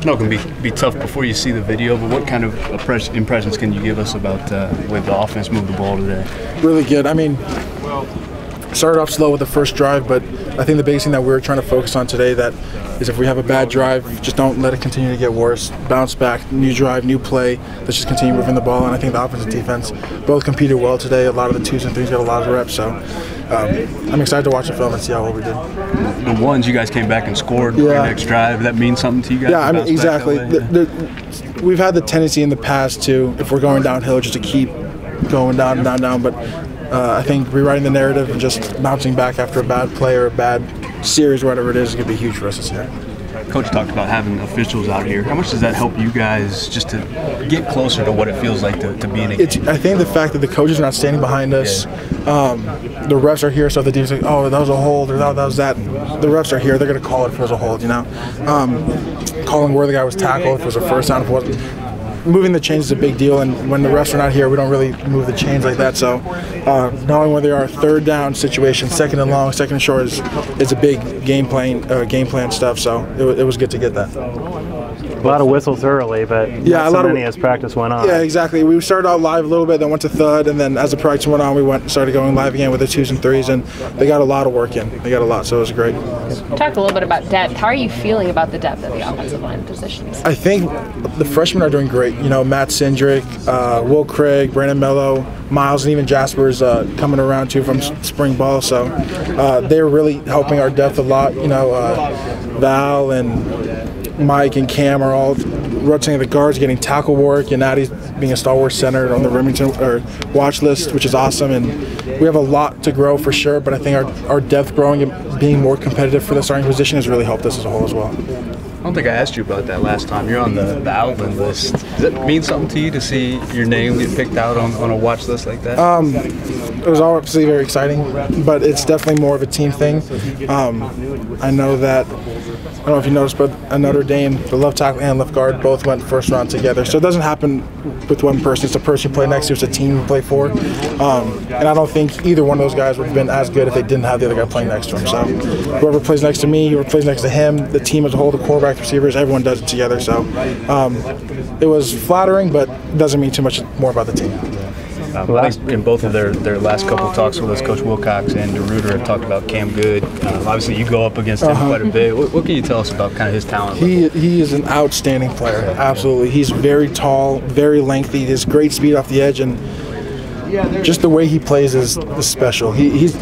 I know it can be tough before you see the video, but what kind of impressions can you give us about the way the offense moved the ball today? Really good. I mean, started off slow with the first drive, but I think the biggest thing that we're trying to focus on today is if we have a bad drive, just don't let it continue to get worse. Bounce back, new drive, new play. Let's just continue moving the ball. And I think the offense and defense both competed well today. A lot of the 2s and 3s got a lot of reps. So I'm excited to watch the film and see how well we did. The ones you guys came back and scored your next drive, that means something to you guys? Yeah, I mean, exactly. We've had the tendency in the past to, if we're going downhill, just to keep going down, down. But I think rewriting the narrative and just bouncing back after a bad play or a bad series, whatever it is going to be huge for us this year. Coach talked about having officials out here. How much does that help you guys just to get closer to what it feels like to be in a game? I think the fact that the coaches are not standing behind us, the refs are here, so the defense like, oh, that was a hold or that was that. The refs are here; they're going to call it if it was a hold, you know. Calling where the guy was tackled if it was a first down, if it wasn't. Moving the chains is a big deal, and when the refs are not here, we don't really move the chains like that. So knowing where they are, third down situation, second and long, second and short is a big game plan stuff. So it was good to get that. A lot of whistles early, but not so many as practice went on. Yeah, exactly. We started out live a little bit, then went to thud, and then as the practice went on, we started going live again with the 2s and 3s, and they got a lot of work in. They got a lot, so it was great. Talk a little bit about depth. How are you feeling about the depth of the offensive line positions? I think the freshmen are doing great. You know, Matt Cindric, Will Craig, Brandon Mello, Miles, and even Jasper's coming around too from spring ball. So they're really helping our depth a lot. You know, Val and Mike and Cam are all rotating the guards, getting tackle work, and Addie's being a stalwart center on the Remington watch list, which is awesome. And we have a lot to grow for sure, but I think our depth growing and being more competitive for the starting position has really helped us as a whole as well. I don't think I asked you about that last time. You're on the Outland list. Does it mean something to you to see your name get picked out on a watch list like that? It was obviously very exciting, but it's definitely more of a team thing. I know that, I don't know if you noticed, but Notre Dame, the left tackle and left guard both went first round together. So it doesn't happen with one person. It's a person you play next to, it's a team you play for. And I don't think either one of those guys would have been as good if they didn't have the other guy playing next to him. So whoever plays next to me, whoever plays next to him, the team as a whole, the quarterback, receivers, everyone does it together. So it was flattering, but it doesn't mean too much more about the team. I think in both of their last couple of talks with us, Coach Wilcox and DeRuiter have talked about Cam Good. Obviously, you go up against him quite a bit. What can you tell us about kind of his talent? He is an outstanding player, absolutely. He's very tall, very lengthy. He has great speed off the edge, and just the way he plays is special. He's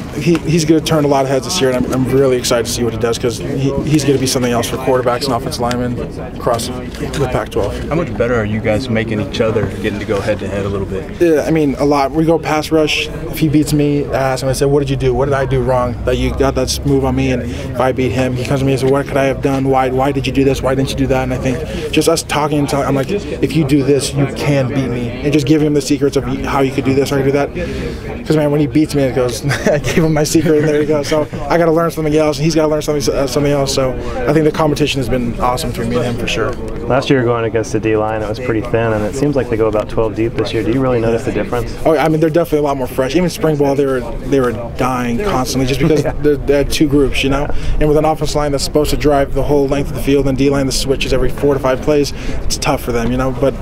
going to turn a lot of heads this year, and I'm really excited to see what he does because he's going to be something else for quarterbacks and offensive linemen across the Pac-12. How much better are you guys making each other, getting to go head-to-head a little bit? Yeah, I mean, a lot. We go pass rush. If he beats me, I ask him, I said, what did you do? What did I do wrong that you got that move on me? And if I beat him, he comes to me and says, what could I have done? Why did you do this? Why didn't you do that? And I think just us talking and talking, I'm like, if you do this, you can beat me. And just giving him the secrets of how you could do this or do that. Because, man, when he beats me, it goes, I gave him my secret, and there you go. So I got to learn something else, and he's got to learn something else. So I think the competition has been awesome between me and him for sure. Last year going against the D-line, it was pretty thin, and it seems like they go about 12 deep this year. Do you really notice the difference? Oh, I mean, they're definitely a lot more fresh. Even spring ball, they were dying constantly just because they had two groups, you know? And with an offensive line that's supposed to drive the whole length of the field and D-line that switches every 4 to 5 plays, it's tough for them, you know? But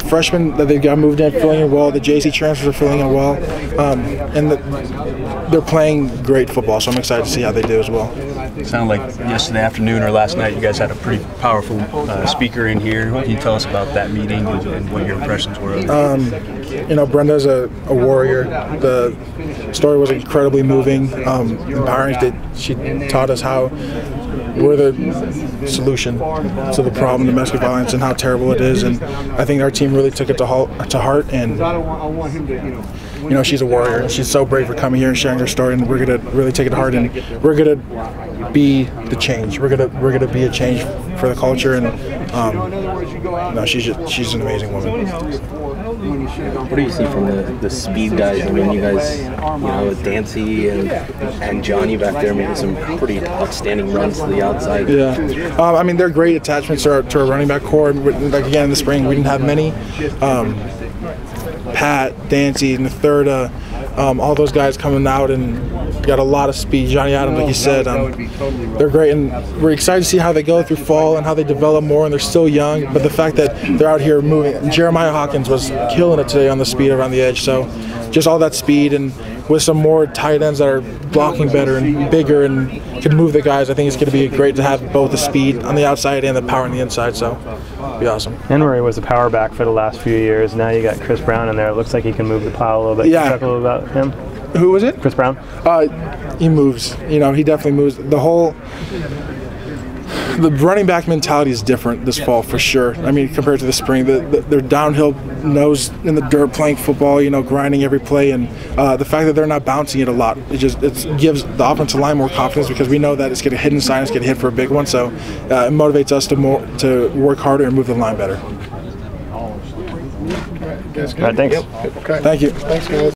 freshmen that they've got moved in, filling in well. The JC transfers are filling in well. And they're playing great football, so I'm excited to see how they do as well. It sounded like yesterday afternoon or last night you guys had a pretty powerful speaker in here. Can you tell us about that meeting and what your impressions were? You know, Brenda's a warrior. The story was incredibly moving, empowering. She taught us how we're the solution to the problem, domestic violence, and how terrible it is. And I think our team really took it to heart. And you know, she's a warrior, and she's so brave for coming here and sharing her story. And we're gonna really take it to heart, and we're gonna be the change. We're gonna be a change for the culture. And no, she's an amazing woman. What do you see from the speed guys? I mean, you guys, you know, Dancy and Johnny back there making some pretty outstanding runs to the outside. Yeah, I mean, they're great attachments to our running back core. Like again, in the spring, we didn't have many. Pat, Dancy, and the third, all those guys coming out and got a lot of speed. Johnny Adams, like you said, they're great, and we're excited to see how they go through fall and how they develop more, and they're still young, but the fact that they're out here moving. Jeremiah Hawkins was killing it today on the speed around the edge, so just all that speed, and with some more tight ends that are blocking better and bigger and can move the guys, I think it's going to be great to have both the speed on the outside and the power on the inside, so it'll be awesome. Henry was a power back for the last few years. Now you got Chris Brown in there. It looks like he can move the pile a little bit. Yeah. Can you talk a little about him? Who was it? Chris Brown? He moves. You know, he definitely moves. The running back mentality is different this fall for sure. I mean, compared to the spring, they're downhill, nose in the dirt, playing football. You know, grinding every play, and the fact that they're not bouncing it a lot, it gives the offensive line more confidence because we know that it's getting hit inside, it's getting hit for a big one. So it motivates us to work harder and move the line better. All right, thanks. Thank you. Thanks, guys.